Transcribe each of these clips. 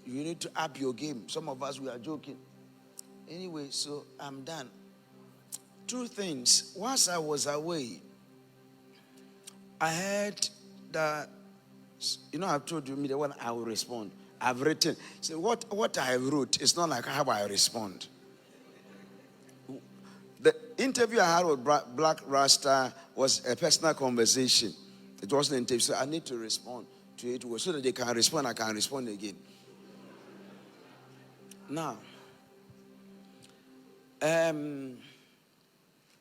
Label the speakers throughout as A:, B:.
A: You need to up your game. Some of us, we are joking. Anyway, so I'm done. Two things. Once I was away, I heard that, I've told you the one I will respond. I've written. So what I wrote is not like how I respond. The interview I had with Black Rasta was a personal conversation. It wasn't an interview, so I need to respond to it so that they can respond. I can respond again. Now,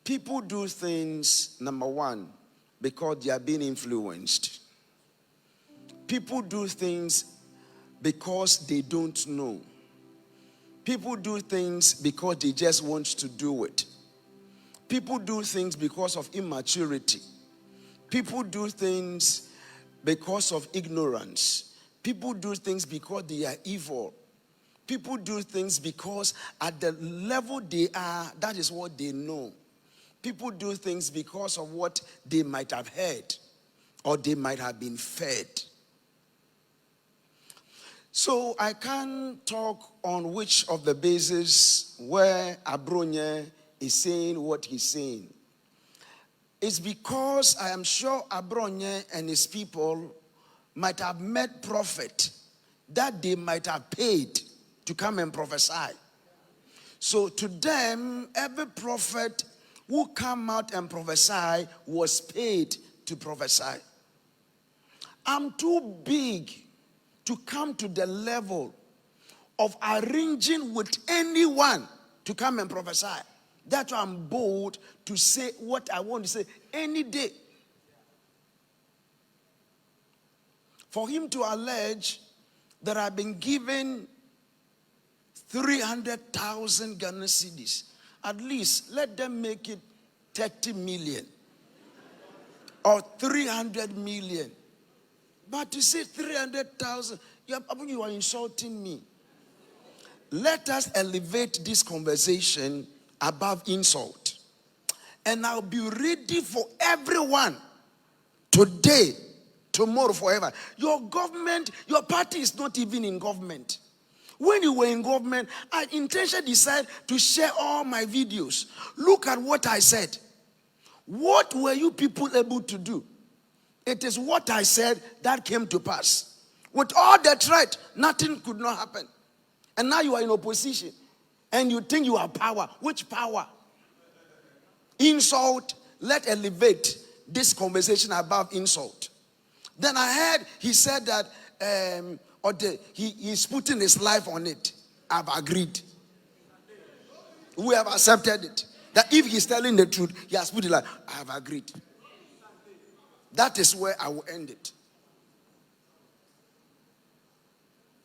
A: people do things, number one, because they are being influenced. People do things because they don't know. People do things because they just want to do it. People do things because of immaturity. People do things because of ignorance. People do things because they are evil. People do things because at the level they are, that is what they know. People do things because of what they might have heard or they might have been fed. So I can't talk on which of the bases where Abrony is saying what he's saying. It's because I am sure Abrony and his people might have met prophet that they might have paid to come and prophesy. So to them, every prophet who come out and prophesy was paid to prophesy. I'm too big to come to the level of arranging with anyone to come and prophesy. That's why I'm bold to say what I want to say any day. For him to allege that I've been given 300,000 Ghana cedis, at least let them make it 30 million or 300 million. But to say 300,000, you are insulting me. Let us elevate this conversation above insult. And I'll be ready for everyone today, tomorrow, forever. Your government, your party is not even in government. When you were in government, I intentionally decided to share all my videos. Look at what I said. What were you people able to do? It is what I said that came to pass. With all the threat, nothing could not happen. And now you are in opposition. And you think you have power. Which power? Insult. Let's elevate this conversation above insult. Then I heard he said that he's putting his life on it. I've agreed. We have accepted it. That if he's telling the truth, he has put it like, I have agreed. That is where I will end it.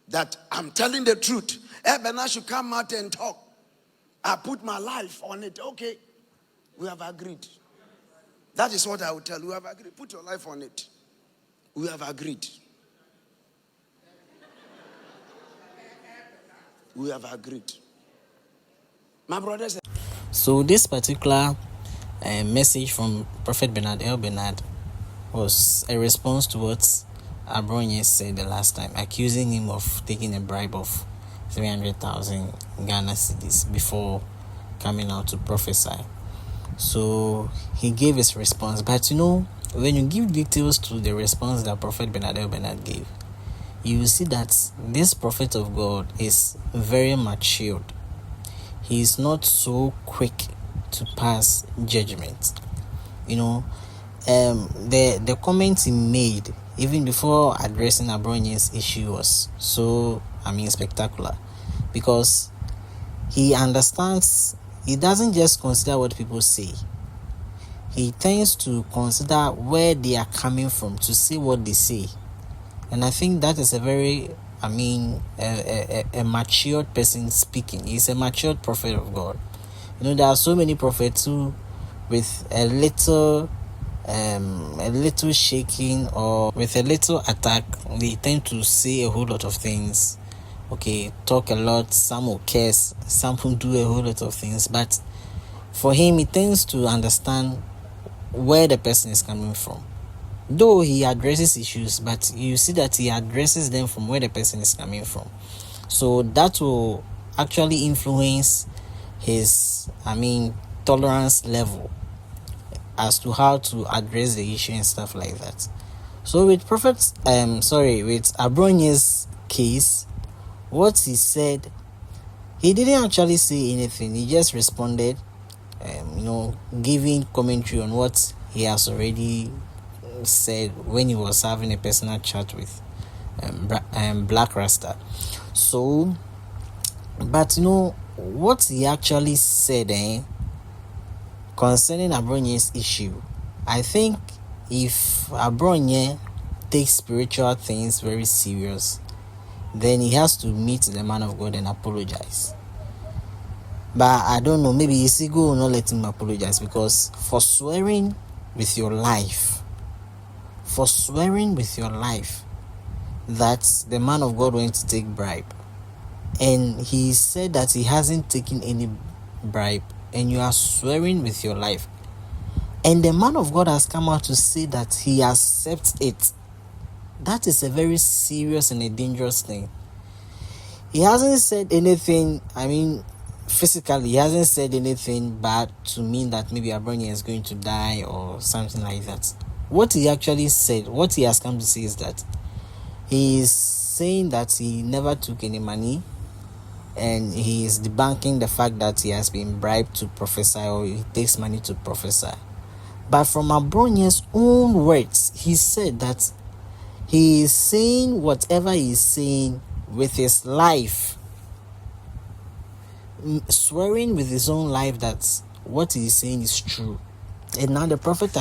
A: That I'm telling the truth. ElBernard should come out and talk. I put my life on it. Okay. We have agreed. That is what I will tell you. We have agreed. Put your life on it. We have agreed. We have agreed. My brothers.
B: So this particular message from Prophet Bernard ElBernard was a response to what Abrony said the last time, accusing him of taking a bribe of 300,000 Ghana cedis before coming out to prophesy. So he gave his response. But when you give details to the response that Prophet Bernard ElBernard gave, you will see that this prophet of God is very matured. He is not so quick to pass judgment. The comments he made even before addressing Abrony's issue was so spectacular, because he understands. He doesn't just consider what people say. He tends to consider where they are coming from to see what they say. And I think that is a very a matured person speaking. He's a matured prophet of God. There are so many prophets who, with a little shaking or with a little attack, they tend to say a whole lot of things. Okay, talk a lot. Some will curse. Some will do a whole lot of things. But for him, he tends to understand where the person is coming from. though he addresses issues, but you see that he addresses them from where the person is coming from. So that will actually influence his, tolerance level as to how to address the issue and stuff like that. So with with Abrony's case, what he said, he didn't actually say anything. He just responded, giving commentary on what he has already said when he was having a personal chat with Black Rasta. So, but what he actually said concerning Abrony's issue, I think if Abronye takes spiritual things very serious, then he has to meet the man of God and apologize. But I don't know, maybe Isigo will not let him apologize, because for swearing with your life that the man of God went to take bribe, and he said that he hasn't taken any bribe, and you are swearing with your life, and the man of God has come out to say that he accepts it, that is a very serious and a dangerous thing. He hasn't said anything, physically, he hasn't said anything bad to mean that maybe Abronyah is going to die or something like that. What he actually said, what he has come to say is that he is saying that he never took any money, and he is debunking the fact that he has been bribed to prophesy or he takes money to prophesy. But from Abronyah's own words, he said that he is saying whatever he is saying with his life, swearing with his own life that what he is saying is true. And now the prophet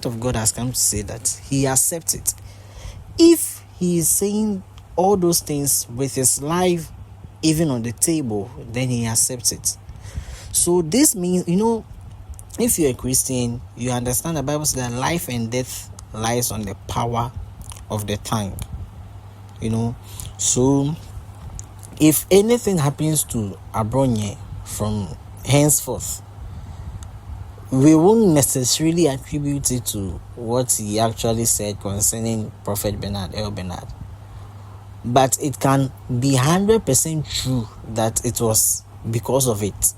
B: of God has come to say that he accepts it. If he is saying all those things with his life even on the table, then he accepts it. So this means, if you're a Christian, you understand the Bible says that life and death lies on the power of the tongue. So if anything happens to Abronyah from henceforth, we won't necessarily attribute it to what he actually said concerning Prophet ElBernard. But it can be 100% true that it was because of it.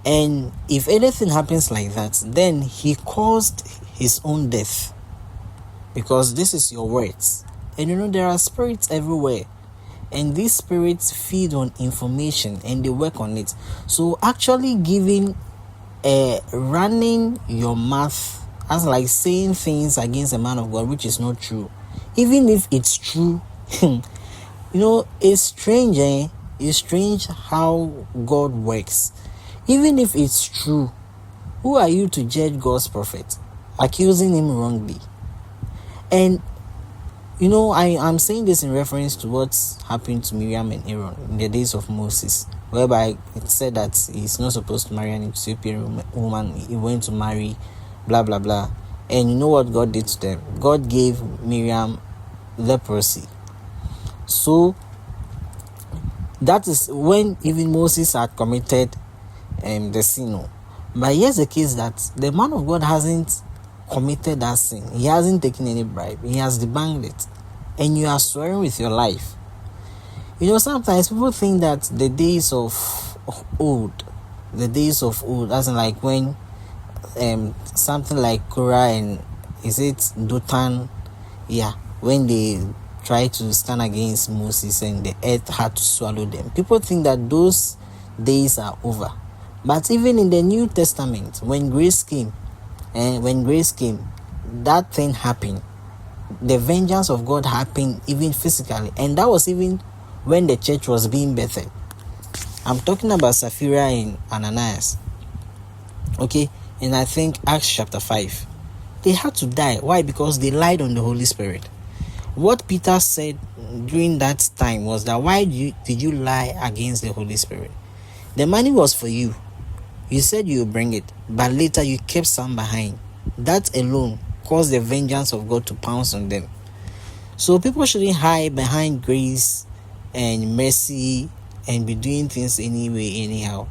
B: And if anything happens like that, then he caused his own death. Because this is your words. And there are spirits everywhere. And these spirits feed on information and they work on it. So actually running your mouth as like saying things against a man of God which is not true, even if it's true, it's strange. It's strange how God works. Even if it's true, who are you to judge God's prophet, accusing him wrongly? And I'm saying this in reference to what happened to Miriam and Aaron in the days of Moses, whereby it said that he's not supposed to marry an Ethiopian woman. He went to marry, blah, blah, blah. And you know what God did to them? God gave Miriam leprosy. So, that is when even Moses had committed the sin. But here's the case that the man of God hasn't committed that sin. He hasn't taken any bribe. He has debunked it. And you are swearing with your life. Sometimes people think that the days of old, as in like when something like Korah and is it Dotan, when they tried to stand against Moses and the earth had to swallow them. People think that those days are over. But even in the New Testament, when grace came, that thing happened. The vengeance of God happened even physically, and that was even when the church was being birthed. I'm talking about Sapphira and Ananias. Okay, and I think Acts chapter 5. They had to die. Why? Because they lied on the Holy Spirit. What Peter said during that time was that why did you lie against the Holy Spirit? The money was for you. You said you would bring it, but later you kept some behind. That alone caused the vengeance of God to pounce on them. So people shouldn't hide behind grace and mercy and be doing things anyway, anyhow.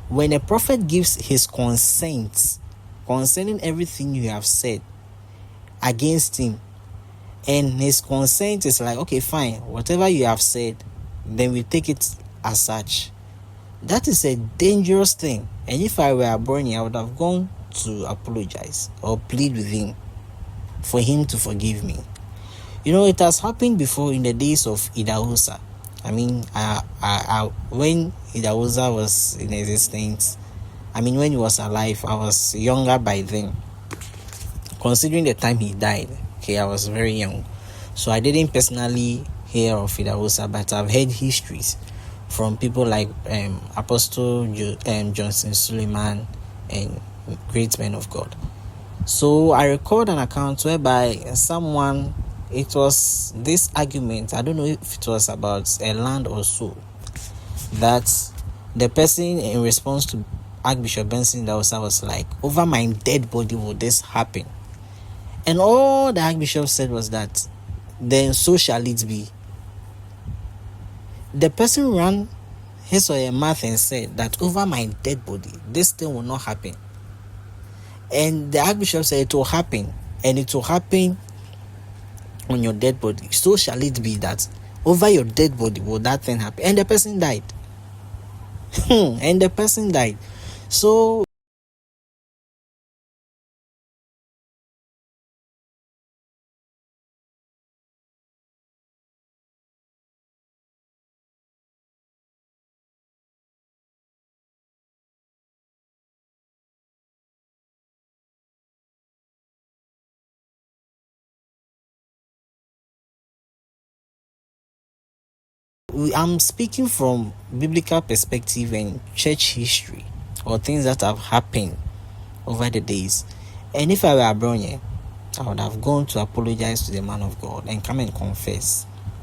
B: When a prophet gives his consent concerning everything you have said, against him, and his consent is like, okay, fine, whatever you have said, then we take it as such. That is a dangerous thing. And if I were Abrony, I would have gone to apologize or plead with him for him to forgive me. You know, it has happened before in the days of Idahosa. I mean, when Idahosa was in existence, when he was alive, I was younger by then. Considering the time he died, okay, I was very young. So I didn't personally hear of Idahosa, but I've heard histories from people like Apostle Johnson Suleiman and great men of God. So I record an account whereby it was this argument, I don't know if it was about a land or so, that the person in response to Archbishop Benson Idahosa was like, over my dead body will this happen? And all the Archbishop said was that, then so shall it be. The person ran his or her mouth and said that over my dead body, this thing will not happen. And the Archbishop said it will happen, and it will happen on your dead body. So shall it be that over your dead body will that thing happen. And the person died. And the person died. So I'm speaking from biblical perspective and church history, or things that have happened over the days. And if I were Abrony, I would have gone to apologize to the man of God and come and confess